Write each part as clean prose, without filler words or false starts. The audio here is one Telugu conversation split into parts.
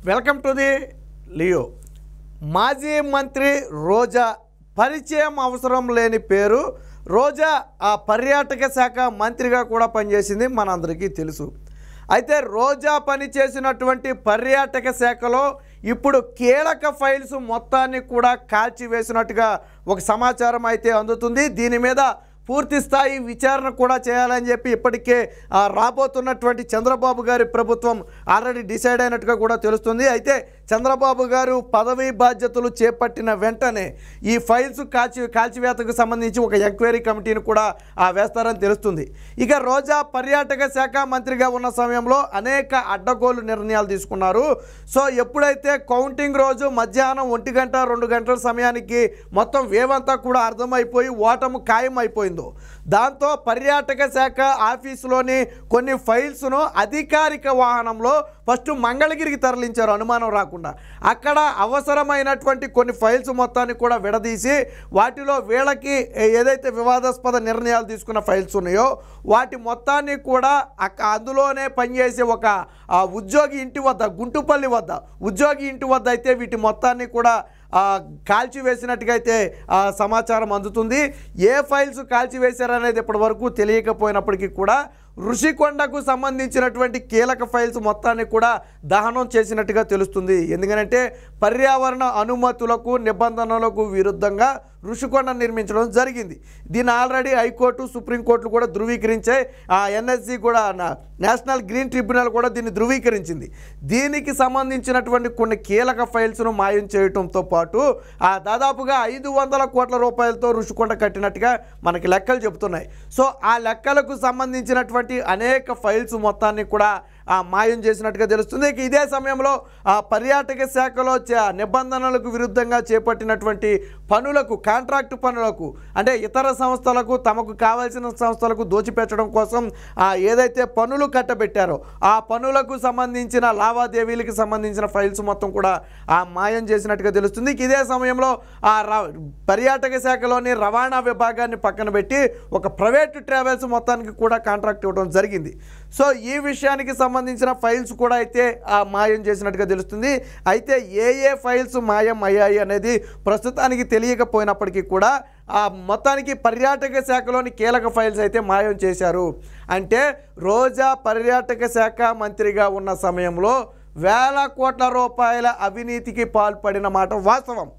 Welcome to the Leo. మాజీ మంత్రి రోజా పరిచయం అవసరం లేని పేరు. రోజా ఆ పర్యాటక శాఖ మంత్రిగా కూడా పనిచేసింది, మనందరికీ తెలుసు. అయితే రోజా పనిచేసినటువంటి పర్యాటక శాఖలో ఇప్పుడు కీలక ఫైల్స్ మొత్తాన్ని కూడా కాల్చివేసినట్టుగా ఒక సమాచారం అయితే అందుతుంది. దీని మీద పూర్తి స్థాయి విచారణ కూడా చేయాలని చెప్పి ఇప్పటికే రాబోతున్నటువంటి చంద్రబాబు గారి ప్రభుత్వం ఆల్రెడీ డిసైడ్ అయినట్టుగా కూడా తెలుస్తుంది. అయితే చంద్రబాబు గారు పదవీ బాధ్యతలు చేపట్టిన వెంటనే ఈ ఫైల్స్ కాల్చివేతకు సంబంధించి ఒక ఎంక్వైరీ కమిటీని కూడా వేస్తారని తెలుస్తుంది. ఇక రోజా పర్యాటక శాఖ మంత్రిగా ఉన్న సమయంలో అనేక అడ్డగోలు నిర్ణయాలు తీసుకున్నారు. సో ఎప్పుడైతే కౌంటింగ్ రోజు మధ్యాహ్నం 1 గంట 2 గంటల సమయానికి మొత్తం వేవంతా కూడా అర్థమైపోయి ఓటము ఖాయం అయిపోయింది. దాంతో పర్యాటక శాఖ ఆఫీసులోని కొన్ని ఫైల్స్ను అధికారిక వాహనంలో ఫస్ట్ మంగళగిరికి తరలించారు అనుమానం రాకుండా. అక్కడ అవసరమైనటువంటి కొన్ని ఫైల్స్ మొత్తాన్ని కూడా విడదీసి వాటిలో వీళ్ళకి ఏదైతే వివాదాస్పద నిర్ణయాలు తీసుకున్న ఫైల్స్ ఉన్నాయో వాటి మొత్తాన్ని కూడా అందులోనే పనిచేసే ఒక ఉద్యోగి ఇంటి వద్ద, గుంటుపల్లి వద్ద ఉద్యోగి ఇంటి వద్ద అయితే వీటి మొత్తాన్ని కూడా కాల్చివేసినట్టుగా అయితే సమాచారం అందుతుంది. ఏ ఫైల్స్ కాల్చివేశారనేది ఇప్పటి వరకు తెలియకపోయినప్పటికీ కూడా ఋషికొండకు సంబంధించినటువంటి కీలక ఫైల్స్ మొత్తాన్ని కూడా దహనం చేసినట్టుగా తెలుస్తుంది. ఎందుకంటే పర్యావరణ అనుమతులకు నిబంధనలకు విరుద్ధంగా ఋషికొండ నిర్మించడం జరిగింది. దీన్ని ఆల్రెడీ హైకోర్టు, సుప్రీంకోర్టులు కూడా ధృవీకరించాయి. ఎన్ఎస్సి కూడా, నేషనల్ గ్రీన్ ట్రిబ్యునల్ కూడా దీన్ని ధృవీకరించింది. దీనికి సంబంధించినటువంటి కొన్ని కీలక ఫైల్స్ను మాయం చేయడంతో పాటు దాదాపుగా 500 కోట్ల రూపాయలతో ఋషికొండ కట్టినట్టుగా మనకి లెక్కలు చెబుతున్నాయి. సో ఆ లెక్కలకు సంబంధించినటువంటి అనేక ఫైల్స్ మొత్తాన్ని కూడా మాయం చేసినట్టుగా తెలుస్తుంది. ఇదే సమయంలో పర్యాటక శాఖలో నిబంధనలకు విరుద్ధంగా చేపట్టినటువంటి పనులకు, కాంట్రాక్టు పనులకు, అంటే ఇతర సంస్థలకు, తమకు కావాల్సిన సంస్థలకు దోచిపెట్టడం కోసం ఏదైతే పనులు కట్టబెట్టారో ఆ పనులకు సంబంధించిన లావాదేవీలకు సంబంధించిన ఫైల్స్ మొత్తం కూడా మాయం చేసినట్టుగా తెలుస్తుంది. ఇదే సమయంలో పర్యాటక శాఖలోని రవాణా విభాగాన్ని పక్కన పెట్టి ఒక ప్రైవేట్ ట్రావెల్స్ మొత్తానికి కూడా కాంట్రాక్ట్ ఇవ్వడం జరిగింది. సో ఈ విషయానికి సంబంధించిన ఫైల్స్ కూడా అయితే మాయం చేసినట్టుగా తెలుస్తుంది. అయితే ఏ ఫైల్స్ మాయం అయ్యాయి అనేది ప్రస్తుతానికి తెలియకపోయినప్పటికీ కూడా మొత్తానికి పర్యాటక శాఖలోని కీలక ఫైల్స్ అయితే మాయం చేశారు. అంటే రోజా పర్యాటక శాఖ మంత్రిగా ఉన్న సమయంలో వేల కోట్ల రూపాయల అవినీతికి పాల్పడిన మాట వాస్తవం.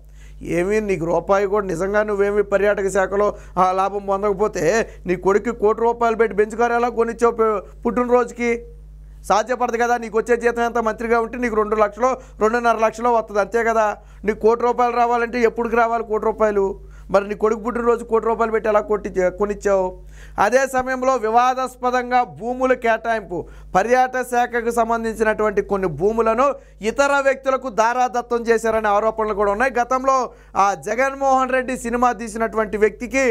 ఏమీ నీకు రూపాయి కూడా నిజంగా నువ్వేమి పర్యాటక శాఖలో లాభం పొందకపోతే నీ కొడుకు ₹1 కోటి పెట్టి బెంచ్ కారు ఎలా కొనిచ్చావు పుట్టినరోజుకి? సాధ్యపడదు కదా. నీకు వచ్చే జీతం ఎంత మంత్రిగా ఉంటే నీకు 2 లక్షలు 2.5 లక్షలు వస్తుంది, అంతే కదా. నీకు ₹1 కోటి రావాలంటే ఎప్పటికి రావాలి ₹1 కోటి? మరి నీ కొడుకు పుట్టినరోజు ₹1 పెట్టి ఎలా కొనిచ్చావు? అదే సమయంలో వివాదాస్పదంగా భూముల కేటాయింపు, పర్యాటక శాఖకు సంబంధించినటువంటి కొన్ని భూములను ఇతర వ్యక్తులకు దారాదత్తం చేశారనే ఆరోపణలు కూడా ఉన్నాయి. గతంలో జగన్మోహన్ రెడ్డి సినిమా తీసినటువంటి వ్యక్తికి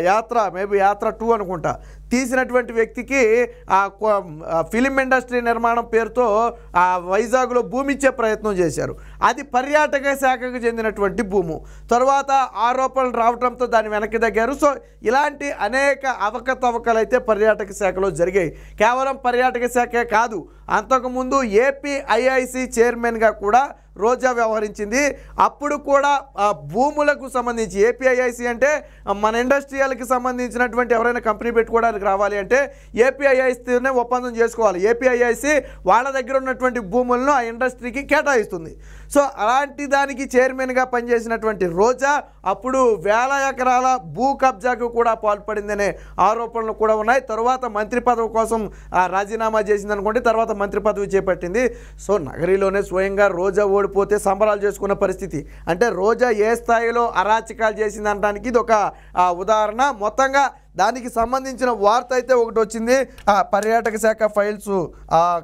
యాత్ర 2 అనుకుంటా తీసినటువంటి వ్యక్తికి ఫిలిం ఇండస్ట్రీ నిర్మాణం పేరుతో వైజాగ్లో భూమి ఇచ్చే ప్రయత్నం చేశారు. అది పర్యాటక శాఖకు చెందినటువంటి భూము. తర్వాత ఆరోపణలు రావడంతో దాన్ని వెనక్కి తగ్గారు. సో ఇలాంటి అనేక అవకతవకలు అయితే పర్యాటక శాఖలో జరిగాయి. కేవలం పర్యాటక శాఖే కాదు, అంతకుముందు ఏపీఐఐసి చైర్మన్గా కూడా రోజా వ్యవహరించింది. అప్పుడు కూడా భూములకు సంబంధించి ఏపీఐఐసి అంటే మన ఇండస్ట్రియల్కి సంబంధించినటువంటి ఎవరైనా కంపెనీ పెట్టుకోవడానికి రావాలి అంటే ఏపీఐఐసితోనే ఒప్పందం చేసుకోవాలి. ఏపీఐఐసి వాళ్ళ దగ్గర ఉన్నటువంటి భూములను ఆ ఇండస్ట్రీకి కేటాయిస్తుంది. సో అలాంటి దానికి చైర్మన్గా పనిచేసినటువంటి రోజా అప్పుడు వేల ఎకరాల భూ కబ్జాకు కూడా పాల్పడిందనే ఆరోపణలు కూడా ఉన్నాయి. తర్వాత మంత్రి పదవి కోసం రాజీనామా చేసింది అనుకోండి, తర్వాత మంత్రి పదవి చేపట్టింది. సో నగరిలోనే స్వయంగా రోజా ఓడిపోతే సంబరాలు చేసుకున్న పరిస్థితి. అంటే రోజా ఏ స్థాయిలో అరాచకాలు చేసింది అనడానికి ఇది ఒక ఉదాహరణ. మొత్తంగా దానికి సంబంధించిన వార్త అయితే ఒకటి వచ్చింది, పర్యాటక శాఖ ఫైల్స్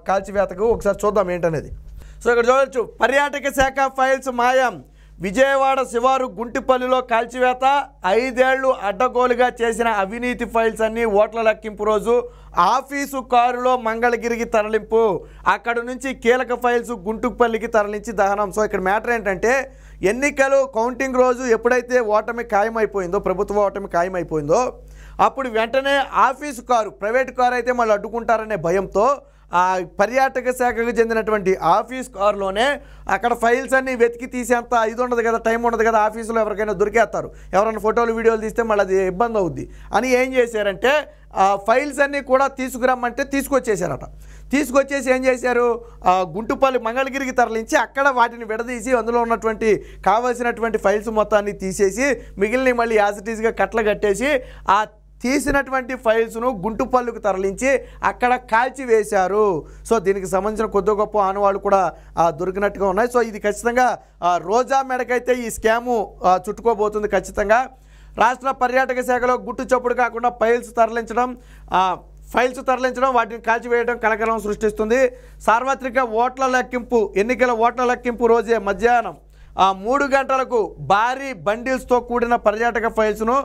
కాల్చివేతకు. ఒకసారి చూద్దాం ఏంటనేది. సో ఇక్కడ చూడొచ్చు, పర్యాటక శాఖ ఫైల్స్ మాయం, విజయవాడ శివారు గుంటిపల్లిలో కాల్చివేత, 5 ఏళ్లు అడ్డగోలుగా చేసిన అవినీతి ఫైల్స్ అన్నీ ఓట్ల లెక్కింపు రోజు ఆఫీసు కారులో మంగళగిరికి తరలింపు, అక్కడ నుంచి కీలక ఫైల్స్ గుంటుపల్లికి తరలించి దహనం. సో ఇక్కడ మ్యాటర్ ఏంటంటే ఎన్నికలు కౌంటింగ్ రోజు ఎప్పుడైతే ఓటమి ఖాయమైపోయిందో, ప్రభుత్వ ఓటమి ఖాయమైపోయిందో అప్పుడు వెంటనే ఆఫీసు కారు, ప్రైవేట్ కారు అయితే మళ్ళీ అడ్డుకుంటారనే భయంతో ఆ పర్యాటక శాఖకు చెందినటువంటి ఆఫీస్ కారులోనే అక్కడ ఫైల్స్ అన్నీ వెతికి తీసేంత ఇది ఉండదు కదా, టైం ఉండదు కదా, ఆఫీసులో ఎవరికైనా దొరికేస్తారు, ఎవరైనా ఫోటోలు వీడియోలు తీస్తే మళ్ళీ అది ఇబ్బంది అవుద్ది అని ఏం చేశారంటే ఆ ఫైల్స్ అన్నీ కూడా తీసుకురమ్మంటే తీసుకొచ్చేసారట. తీసుకొచ్చేసి ఏం చేశారు, గుంటుపల్లి మంగళగిరికి తరలించి అక్కడ వాటిని విడదీసి అందులో ఉన్నటువంటి కావాల్సినటువంటి ఫైల్స్ మొత్తాన్ని తీసేసి మిగిలిన మళ్ళీ యాజ్ ఇట్ ఈస్గా కట్టలు కట్టేసి ఆ తీసినటువంటి ఫైల్స్ను గుంటుపల్లికి తరలించి అక్కడ కాల్చి వేశారు. సో దీనికి సంబంధించిన కొద్ది గొప్ప ఆనవాళ్ళు కూడా దొరికినట్టుగా ఉన్నాయి. సో ఇది ఖచ్చితంగా రోజా మెడకైతే ఈ స్కాము చుట్టుకోబోతుంది. ఖచ్చితంగా రాష్ట్ర పర్యాటక శాఖలో గుట్టు చప్పుడు కాకుండా ఫైల్స్ తరలించడం వాటిని కాల్చివేయడం కలకలం సృష్టిస్తుంది. సార్వత్రిక ఓట్ల లెక్కింపు ఎన్నికల ఓట్ల లెక్కింపు రోజే మధ్యాహ్నం 3 గంటలకు భారీ బండిల్స్తో కూడిన పర్యాటక ఫైల్స్ను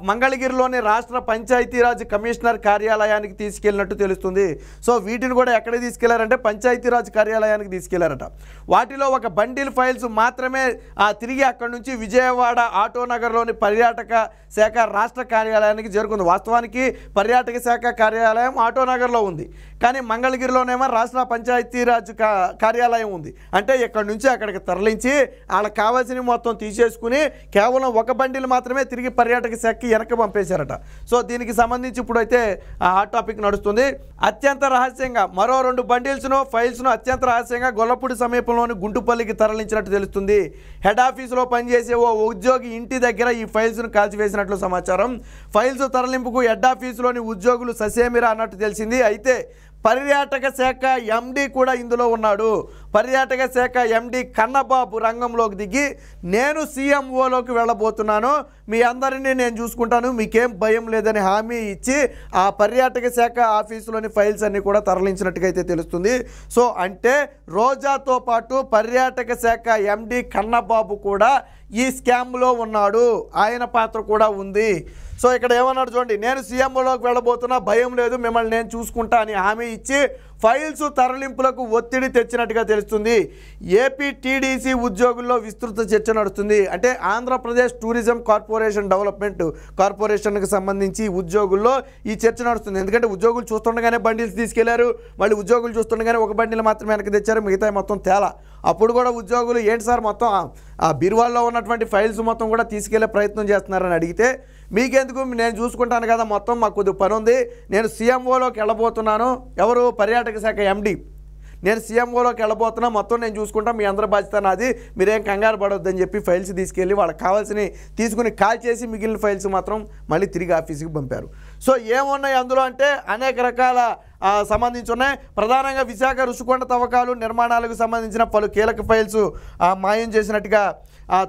మంగళగిరిలోని రాష్ట్ర పంచాయతీరాజ్ కమిషనర్ కార్యాలయానికి తీసుకెళ్ళినట్టు తెలుస్తుంది. సో వీటిని కూడా ఎక్కడికి తీసుకెళ్లారంటే పంచాయతీరాజ్ కార్యాలయానికి తీసుకెళ్లారట. వాటిలో ఒక బండిల్ ఫైల్స్ మాత్రమే తిరిగి అక్కడి నుంచి విజయవాడ ఆటోనగర్లోని పర్యాటక శాఖ రాష్ట్ర కార్యాలయానికి చేరుకుంది. వాస్తవానికి పర్యాటక శాఖ కార్యాలయం ఆటోనగర్లో ఉంది, కానీ మంగళగిరిలోనేమో రాష్ట్ర పంచాయతీరాజ్ కార్యాలయం ఉంది. అంటే ఇక్కడి నుంచి అక్కడికి తరలించి వాళ్ళకి కావాల్సినవి మొత్తం తీసేసుకుని కేవలం ఒక బండిల్ మాత్రమే తిరిగి పర్యాటక శాఖకి వెనక్కి పంపేశారట. సో దీనికి సంబంధించి ఇప్పుడైతే హాట్ టాపిక్ నడుస్తుంది. అత్యంత రహస్యంగా మరో 2 బండిల్స్ను ఫైల్స్ను అత్యంత రహస్యంగా గొల్లపూడి సమీపంలోని గుంటుపల్లికి తరలించినట్టు తెలుస్తుంది. హెడ్ ఆఫీసులో పనిచేసే ఓ ఉద్యోగి ఇంటి దగ్గర ఈ ఫైల్స్ను కాల్చివేసినట్లు సమాచారం. ఫైల్స్ తరలింపుకు హెడ్ ఆఫీసులోని ఉద్యోగులు ససేమిరా అన్నట్టు తెలిసింది. అయితే పర్యాటక శాఖ ఎండి కూడా ఇందులో ఉన్నాడు. పర్యాటక శాఖ ఎండి కన్నబాబు రంగంలోకి దిగి నేను సీఎంఓలోకి వెళ్ళబోతున్నాను, మీ అందరినీ నేను చూసుకుంటాను, మీకేం భయం లేదని హామీ ఇచ్చి ఆ పర్యాటక శాఖ ఆఫీసులోని ఫైల్స్ అన్నీ కూడా తరలించినట్టుగా అయితే తెలుస్తుంది. సో అంటే రోజాతో పాటు పర్యాటక శాఖ ఎండి కన్నబాబు కూడా ఈ స్కామ్లో ఉన్నాడు, ఆయన పాత్ర కూడా ఉంది. సో ఇక్కడ ఏమన్నాడు చూడండి, నేను సీఎంఓలోకి వెళ్ళబోతున్నా, భయం లేదు, మిమ్మల్ని నేను చూసుకుంటా అని హామీ ఇచ్చి ఫైల్స్ తరలింపులకు ఒత్తిడి తెచ్చినట్టుగా తెలుస్తుంది. ఏపీ టీడీసీ ఉద్యోగుల్లో విస్తృత చర్చ నడుస్తుంది. అంటే ఆంధ్రప్రదేశ్ టూరిజం కార్పొరేషన్ డెవలప్మెంట్ కార్పొరేషన్కి సంబంధించి ఉద్యోగుల్లో ఈ చర్చ నడుస్తుంది. ఎందుకంటే ఉద్యోగులు చూస్తుండగానే బండిల్స్ తీసుకెళ్లారు, మళ్ళీ ఉద్యోగులు చూస్తుండగానే ఒక బండిల్ మాత్రమే వెనక్కి తెచ్చారు, మిగతా మొత్తం తేలా. అప్పుడు కూడా ఉద్యోగులు ఏంటి సార్ మొత్తం ఆ బీరువాల్లో ఉన్నటువంటి ఫైల్స్ మొత్తం కూడా తీసుకెళ్లే ప్రయత్నం చేస్తున్నారని అడిగితే, మీకెందుకు, నేను చూసుకుంటాను కదా, మొత్తం మాకు కొద్దిగా పని ఉంది, నేను సీఎంఓలోకి వెళ్ళబోతున్నాను, ఎవరు పర్యాటక శాఖ ఎండి, నేను సీఎంఓలోకి వెళ్ళబోతున్నా, మొత్తం నేను చూసుకుంటా, మీ అందరి బాధ్యత నాది, మీరేం కంగారు పడొద్దని చెప్పి ఫైల్స్ తీసుకెళ్ళి వాళ్ళకి కావాల్సినవి తీసుకుని కాల్ చేసి మిగిలిన ఫైల్స్ మాత్రం మళ్ళీ తిరిగి ఆఫీస్కి పంపారు. సో ఏమున్నాయి అందులో అంటే అనేక రకాల సంబంధించి ఉన్నాయి. ప్రధానంగా విశాఖ రుషికొండ తవ్వకాలు నిర్మాణాలకు సంబంధించిన పలు కీలక ఫైల్స్ మాయం చేసినట్టుగా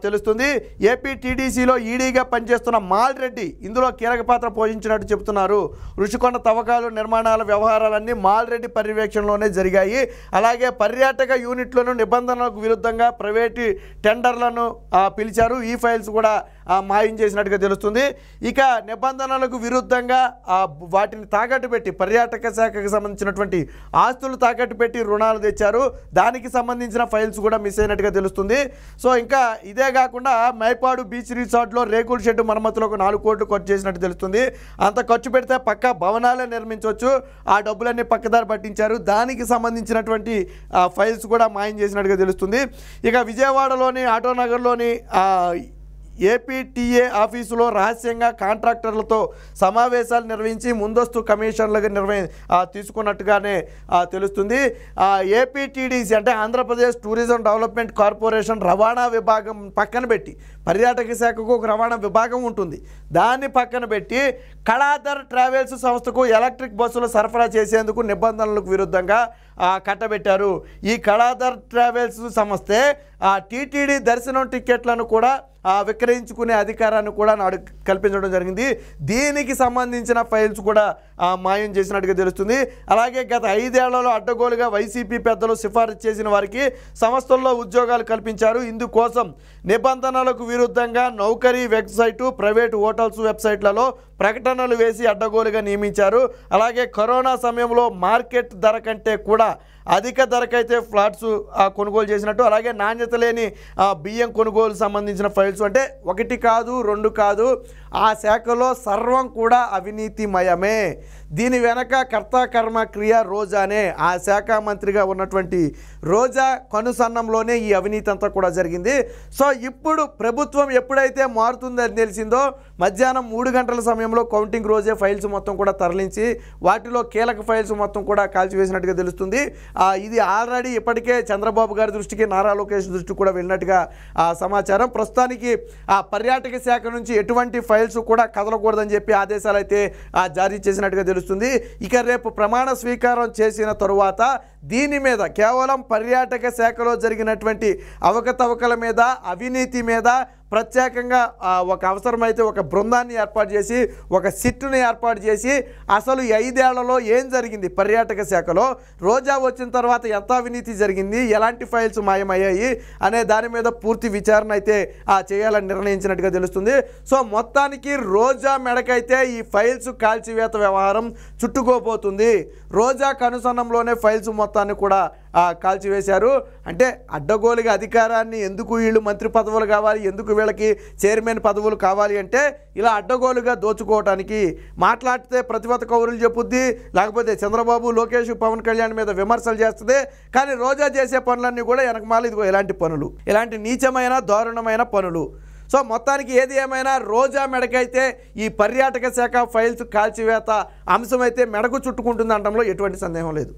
తెలుస్తుంది. ఏపీ టీడీసీలో ఈడీగా పనిచేస్తున్న మాల్రెడ్డి ఇందులో కీలక పాత్ర పోషించినట్టు చెబుతున్నారు. రుషికొండ తవ్వకాలు నిర్మాణాల వ్యవహారాలన్నీ మాల్రెడ్డి పర్యవేక్షణలోనే జరిగాయి. అలాగే పర్యాటక యూనిట్లను నిబంధనలకు విరుద్ధంగా ప్రైవేటు టెండర్లను పిలిచారు. ఈ ఫైల్స్ కూడా మాయం చేసినట్టుగా తెలుస్తుంది. ఇక నిబంధనలకు విరుద్ధంగా వాటిని తాకట్టు పెట్టి పర్యాటక శాఖకు సంబంధించినటువంటి ఆస్తులు తాకట్టు పెట్టి రుణాలు తెచ్చారు. దానికి సంబంధించిన ఫైల్స్ కూడా మిస్ అయినట్టుగా తెలుస్తుంది. సో ఇంకా ఇదే కాకుండా మైపాడు బీచ్ రిసార్ట్లో రేకుల షెడ్ మరమ్మతులకు 4 కోట్లు ఖర్చు చేసినట్టు తెలుస్తుంది. అంత ఖర్చు పెడితే పక్కా భవనాలే నిర్మించవచ్చు, ఆ డబ్బులన్నీ పక్కదారి పట్టించారు. దానికి సంబంధించినటువంటి ఫైల్స్ కూడా మాయం చేసినట్టుగా తెలుస్తుంది. ఇక విజయవాడలోని ఆటోనగర్లోని ఏపీటీఏ ఆఫీసులో రహస్యంగా కాంట్రాక్టర్లతో సమావేశాలు నిర్వహించి ముందస్తు కమిషన్లకు తీసుకున్నట్టుగానే తెలుస్తుంది. ఏపీటీడీసీ అంటే ఆంధ్రప్రదేశ్ టూరిజం డెవలప్మెంట్ కార్పొరేషన్ రవాణా విభాగం పక్కన పెట్టి, పర్యాటక శాఖకు ఒక రవాణా విభాగం ఉంటుంది, దాన్ని పక్కన పెట్టి కళాధర్ ట్రావెల్స్ సంస్థకు ఎలక్ట్రిక్ బస్సులు సరఫరా చేసేందుకు నిబంధనలకు విరుద్ధంగా కట్టబెట్టారు. ఈ కళాధర్ ట్రావెల్స్ సంస్థే టీటీడీ దర్శనం టికెట్లను కూడా విక్రయించుకునే అధికారాన్ని కూడా నాడు కల్పించడం జరిగింది. దీనికి సంబంధించిన ఫైల్స్ కూడా మాయం చేసినట్టుగా తెలుస్తుంది. అలాగే గత 5 ఏళ్లలో అడ్డగోలుగా వైసీపీ పెద్దలు సిఫారసు చేసిన వారికి సంస్థల్లో ఉద్యోగాలు కల్పించారు. ఇందుకోసం నిబంధనలకు విరుద్ధంగా నౌకరీ వెబ్సైటు, ప్రైవేటు హోటల్స్ వెబ్సైట్లలో ప్రకటనలు వేసి అడ్డగోలుగా నియమించారు. అలాగే కరోనా సమయంలో మార్కెట్ ధర కంటే కూడా అధిక ధరకైతే ఫ్లాట్స్ కొనుగోలు చేసినట్టు, అలాగే నాణ్యత లేని బియ్యం కొనుగోలు సంబంధించిన ఫైల్స్, అంటే ఒకటి కాదు రెండు కాదు, ఆ శాఖలో సర్వం కూడా అవినీతిమయమే. దీని వెనక కర్త కర్మ క్రియ రోజానే. ఆ శాఖ మంత్రిగా ఉన్నటువంటి రోజా కనుసన్నంలోనే ఈ అవినీతి అంతా కూడా జరిగింది. సో ఇప్పుడు ప్రభుత్వం ఎప్పుడైతే మారుతుందని తెలిసిందో మధ్యాహ్నం 3 గంటల సమయంలో కౌంటింగ్ రోజే ఫైల్స్ మొత్తం కూడా తరలించి వాటిలో కీలక ఫైల్స్ మొత్తం కూడా కాల్చివేసినట్టుగా తెలుస్తుంది. ఇది ఆల్రెడీ ఇప్పటికే చంద్రబాబు గారి దృష్టికి, నారా లోకేష్ దృష్టికి కూడా వెళ్ళినట్టుగా సమాచారం. ప్రస్తుతానికి ఆ పర్యాటక శాఖ నుంచి ఎటువంటి ఫైల్స్ కూడా కదలకూడదని చెప్పి ఆదేశాలు అయితే జారీ చేసినట్టుగా తెలుస్తుంది. ఇక రేపు ప్రమాణ స్వీకారం చేసిన తరువాత దీని మీద కేవలం పర్యాటక శాఖలో జరిగినటువంటి అవకతవకల మీద, అవినీతి మీద ప్రత్యేకంగా ఒక అవసరమైతే ఒక బృందాన్ని ఏర్పాటు చేసి, ఒక సిట్టుని ఏర్పాటు చేసి అసలు 5 ఏళ్లలో ఏం జరిగింది పర్యాటక శాఖలో, రోజా వచ్చిన తర్వాత ఎంత అవినీతి జరిగింది, ఎలాంటి ఫైల్స్ మాయమయ్యాయి అనే దాని మీద పూర్తి విచారణ అయితే చేయాలని నిర్ణయించినట్టుగా తెలుస్తుంది. సో మొత్తానికి రోజా మెడకైతే ఈ ఫైల్స్ కాల్చివేత వ్యవహారం చుట్టుకోబోతుంది. రోజా కనుసన్నంలోనే ఫైల్స్ మొత్తాన్ని కూడా కాల్చివేశారు. అంటే అడ్డగోలుగా అధికారాన్ని ఎందుకు వీళ్ళు మంత్రి పదవులు కావాలి, ఎందుకు వీళ్ళకి చైర్మన్ పదవులు కావాలి అంటే ఇలా అడ్డగోలుగా దోచుకోవడానికి. మాట్లాడితే ప్రతిపక్ష కౌరులు చెప్పుద్ది, లేకపోతే చంద్రబాబు, లోకేష్, పవన్ కళ్యాణ్ మీద విమర్శలు చేస్తుంది. కానీ రోజా చేసే పనులన్నీ కూడా వెనకమాల ఇదిగో ఇలాంటి పనులు, ఇలాంటి నీచమైన దారుణమైన పనులు. సో మొత్తానికి ఏది ఏమైనా రోజా మెడకైతే ఈ పర్యాటక శాఖ ఫైల్స్ కాల్చివేత అంశమైతే మెడకు చుట్టుకుంటుంది అనడంలో ఎటువంటి సందేహం లేదు.